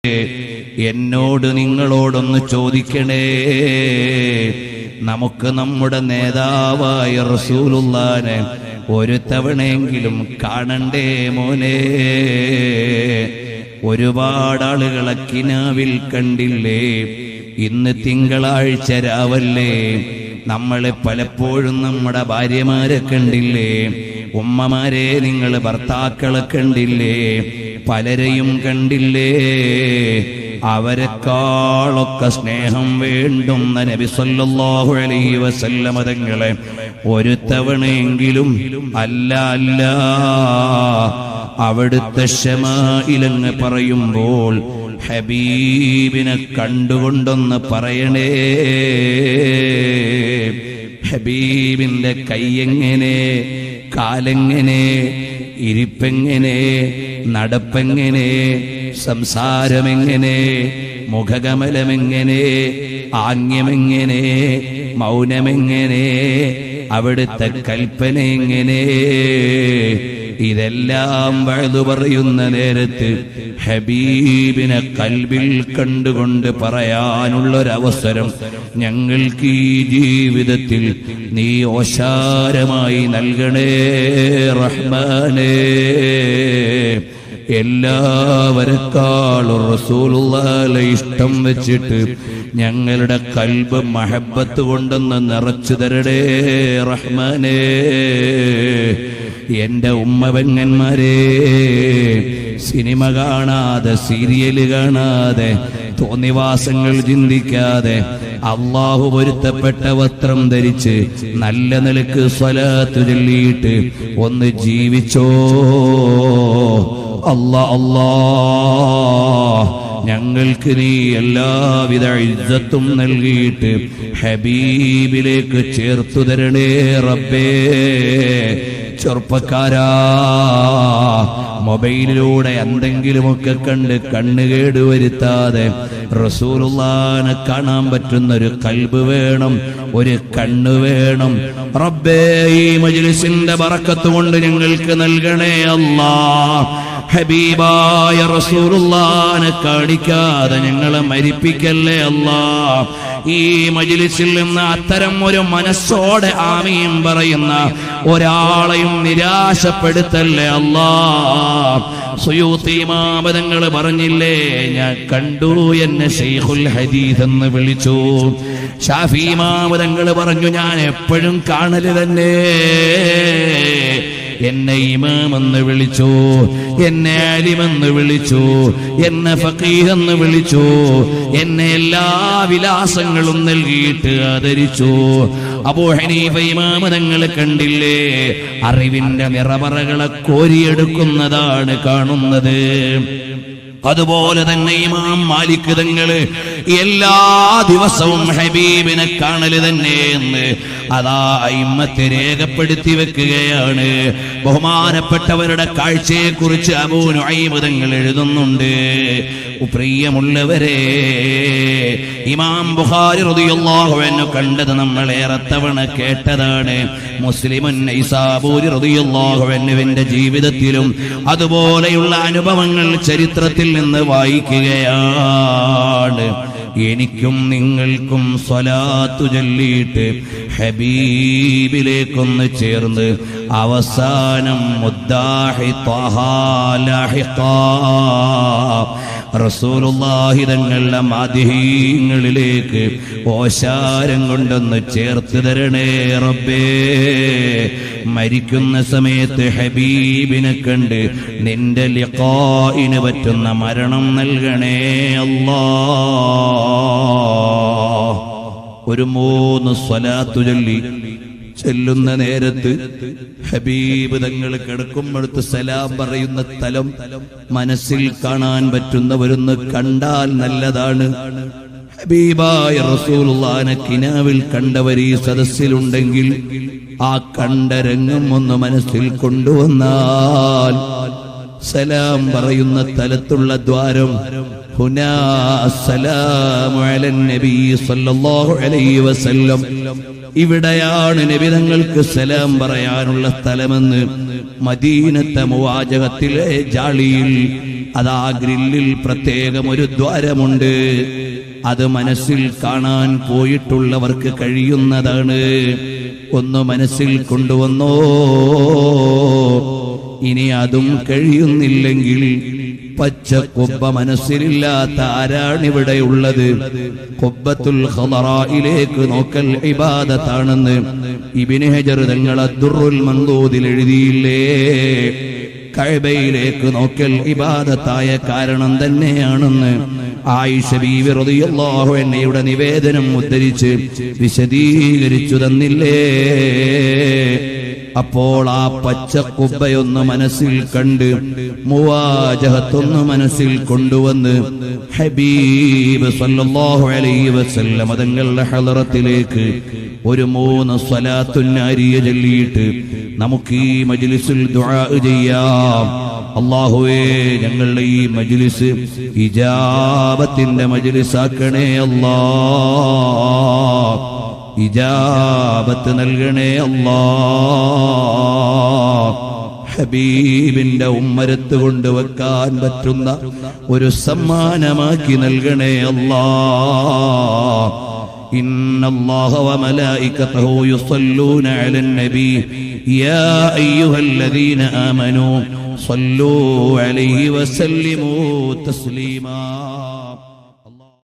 എന്നോട് നിങ്ങളോടൊന്ന് ചോദിക്കണേ, നമുക്ക് നമ്മുടെ നേതാവായ റസൂലുള്ളാനെ ഒരു തവണയെങ്കിലും കാണണ്ടേ മോനെ? ഒരുപാട് ആളുകളെ കിനാവിൽ കണ്ടില്ലേ? ഇന്ന് തിങ്കളാഴ്ച രാവല്ലേ? നമ്മളെ പലപ്പോഴും നമ്മുടെ ഭാര്യമാരെ കണ്ടില്ലേ? ഉമ്മമാരെ നിങ്ങൾ ഭർത്താക്കളെ കണ്ടില്ലേ? പലരെയും കണ്ടില്ലേ? അവരെക്കാളൊക്കെ സ്നേഹം വേണ്ടുന്ന നബി സല്ലല്ലാഹു അലൈഹി വസല്ലമ തങ്ങളെ ഒരു തവണയെങ്കിലും അല്ല അവിടുത്തെ ശമാഇലെന്ന് പറയുമ്പോൾ ഹബീബിനെ കണ്ടുകൊണ്ടൊന്ന് പറയണേ. ഹബീബിന്റെ കൈയെങ്ങനെ, കാലെങ്ങനെ, ഇരിപ്പെങ്ങനെ, നടപ്പെങ്ങനെ, സംസാരമെങ്ങനെ, മുഖകമലമെങ്ങനെ, ആംഗ്യമെങ്ങനെ, മൗനമെങ്ങനെ, അവിടുത്തെ കൽപ്പന എങ്ങനെ? ഇതെല്ലാം വഅദ് പറയുന്ന നേരത്ത് ഹബീബിനെ കൽബിൽ കണ്ടുകൊണ്ട് പറയാനുള്ളൊരവസരം ഞങ്ങൾക്ക് ഈ ജീവിതത്തിൽ നീ ഓശാരമായി നൽകണേ റഹ്മാനേ. എല്ലാവരെക്കാളും റസൂലുള്ളാഹിനെ ഇഷ്ടം വെച്ചിട്ട് ഞങ്ങളുടെ കൽബ് മഹബത്ത് കൊണ്ടൊന്ന് നിറച്ചു തരണേ റഹ്മാനേ. എന്റെ ഉമ്മവങ്ങന്മാരെ, സിനിമ കാണാതെ, സീരിയല് കാണാതെ, തോന്നിവാസങ്ങൾ ചിന്തിക്കാതെ അല്ലാഹു പൊരുത്തപ്പെട്ട വസ്ത്രം ധരിച്ച് നല്ല നിലക്ക് സ്വലാത്ത് ചൊല്ലിയിട്ട് ഒന്ന് ജീവിച്ചോ. അല്ലാ ഞങ്ങൾക്ക് നീ എല്ലാവിധ ഇസ്സത്തും നൽകിയിട്ട് ഹബീബിലേക്ക് ചേർത്തു തരണേ റബ്ബേ. ചെറുപ്പക്കാരാ, മൊബൈലിലൂടെ എന്തെങ്കിലുമൊക്കെ കണ്ട് കണ്ണുകേട് വരുത്താതെ റസൂലുള്ളാഹിനെ കാണാൻ പറ്റുന്നൊരു കൽബ് വേണം, ഒരു കണ്ണ് വേണം റബ്ബേ. ഈ മജ്ലിസിന്റെ ബറക്കത്ത് കൊണ്ട് ഞങ്ങൾക്ക് നൽകണേ അല്ലാഹ്. ഹബീബായ റസൂലുള്ളാഹിനെ കാണിക്കാതെ ഞങ്ങളെ മരിപ്പിക്കല്ലേ അല്ലാഹ്. ഈ മജ്ലിസിൽ നിന്ന് അത്തരം ഒരു മനസ്സോടെ ആമീൻ പറയുന്ന ഒരാളെയും നിരാശപ്പെടുത്തല്ലേ അല്ലാഹ്. സുയൂത്തി ഇമാം തങ്ങൾ പറഞ്ഞില്ലേ, ഞാൻ കണ്ടു എന്നെ ശൈഖുൽ ഹദീസ് എന്ന് വിളിച്ചു. ഷാഫി ഇമാം തങ്ങൾ പറഞ്ഞു, ഞാൻ എപ്പോഴും കാണല് തന്നെ. എന്നെ ഇമാമെന്ന് വിളിച്ചു, എന്നെ അലിമെന്ന് വിളിച്ചു, എന്നെ ഫഖീഹ് എന്ന് വിളിച്ചു, എന്നെ എല്ലാ വിലാസങ്ങളും നൽകിയിട്ട് ആദരിച്ചു. അബൂ ഹനീഫ ഇമാം തങ്ങളെ കണ്ടില്ലേ, അറിവിന്റെ നിറമറകളെ കോരിയെടുക്കുന്നതാണ് കാണുന്നത്. അതുപോലെ തന്നെ ഇമാം മാലിക് തങ്ങള് എല്ലാ ദിവസവും ഹബീബിനെ കാണല് തന്നെ എന്ന് അതാ അയിമ്മത്ത് രേഖപ്പെടുത്തി വെക്കുകയാണ്. ബഹുമാനപ്പെട്ടവരുടെ കാഴ്ചയെക്കുറിച്ച് അബൂ നുഐം തങ്ങൾ എഴുതുന്നുണ്ട്. പ്രിയമുള്ളവരെ, ഇമാം ബുഖാരി റളിയല്ലാഹു അൻഹു കണ്ടത് നമ്മൾ ഏറെ തവണ കേട്ടതാണ്. മുസ്ലിമുൻ നൈസാബൂരി റളിയല്ലാഹു അൻഹുവിന്റെ ജീവിതത്തിലും അതുപോലെയുള്ള അനുഭവങ്ങൾ ചരിത്രത്തിൽ നിന്ന് വായിക്കുകയാണ്. എനിക്കും നിങ്ങൾക്കും സ്വലാത്തു ചൊല്ലിയിട്ട് ഹബീബിലേക്കൊന്ന് ചേർന്ന് അവസാനം മുദ്ദാഹി ത്വഹാ ലാഹിഖാ റസൂലുള്ളാഹി തങ്ങളുടെ മാദിഹീങ്ങളിലേക്ക് ഓശാരം കൊണ്ടൊന്ന് ചേർത്ത് തരണേ റബ്ബേ. മരിക്കുന്ന സമയത്ത് ഹബീബിനെ കണ്ട് നിന്റെ ലിഖാഇന് പറ്റുന്ന മരണം നൽകണേ അല്ലാഹ്. ഒരു 3 സ്വലാത്തു ചൊല്ലി ചെല്ലുന്ന നേരത്ത് ഹബീബ് തങ്ങൾ കിടക്കുമ്പോഴത്ത് സലാം പറയുന്ന സ്ഥലം മനസ്സിൽ കാണാൻ പറ്റുന്നവരൊന്ന് കണ്ടാൽ നല്ലതാണ്. ഹബീബായ റസൂലുള്ളാഹിനെ കിനാവിൽ കണ്ടവർ ഈ സദസ്സിലുണ്ടെങ്കിൽ ആ കണ്ട രംഗം ഒന്ന് മനസ്സിൽ കൊണ്ടുവന്നാൽ സലാം പറയുന്ന സ്ഥലത്തുള്ള ദ്വാരം ഹുനാ അസ്സലാമു അലൻ നബി സല്ലല്ലാഹു അലൈഹി വസല്ലം, ഇവിടെയാണ് നബി തങ്ങൾക്ക് സലാം പറയാനുള്ള സ്ഥലമെന്ന് മദീനത്തെ മുവാജഹത്തിലെ ജാളിയിൽ അതാ ഗ്രില്ലിൽ പ്രത്യേകം ഒരു ദ്വാരമുണ്ട്. അത് മനസ്സിൽ കാണാൻ പോയിട്ടുള്ളവർക്ക് കഴിയുന്നതാണ്. ഒന്ന് മനസ്സിൽ കൊണ്ടുവന്നോ. ഇനി അതും കഴിയുന്നില്ലെങ്കിൽ പച്ച കുബ്ബ മനസ്സിലില്ലാത്ത ആരാണിവിടെയുള്ളത്? ഖുബ്ബത്തുൽ ഖദറായിലേക്ക് നോക്കൽ ഇബാദത്താണെന്ന് ഇബ്നു ഹജർ തങ്ങൾ അദ്ദുറുൽ മൻദൂദിൽ എഴുതിയില്ലേ? കഅബയിലേക്ക് നോക്കൽ ഇബാദത്തായ കാരണം തന്നെയാണെന്ന് ആയിഷ ബീവി റളിയല്ലാഹു അൻഹയുടെ നിവേദനം ഉദ്ധരിച്ച് വിശദീകരിച്ചു തന്നില്ലേ? അപ്പോൾ ആ പച്ച കുബ്ബയൊന്ന് മനസ്സിൽ കണ്ട് മുവാജഹത്തൊന്ന് മനസ്സിൽ കൊണ്ടുവന്ന് ഹബീബ് സല്ലല്ലാഹു അലൈഹി വസല്ലം തങ്ങളുടെ ഹളറത്തിലേക്ക് ഒരു 3 സ്വലാത്തുൻ നാരിയ ചൊല്ലിയിട്ട് നമുക്ക് ഈ മജ്ലിസിൽ ദുആ ചെയ്യാം. അല്ലാഹുവേ, ഞങ്ങളുടെ ഈ മജ്ലിസ് ഇജാബത്തിന്റെ മജ്ലിസാക്കണേ അല്ലാഹ്. ഇജാബത്ത് നൽകണേ അല്ലാഹ്. ഹബീബിന്റെ ഉമ്മരത്ത് കൊണ്ടുവെക്കാൻ പറ്റുന്ന ഒരു സമ്മാനമാക്കി നൽകണേ അല്ലാഹ്. ഇന്നല്ലാഹ വമലായികതഹു യുസല്ലൂന അലൻ നബി യാ അയ്യുഹല്ലദീന ആമനൂ സ്വല്ലൂ അലൈഹി വസല്ലിമൂ തസ്ലീമാ.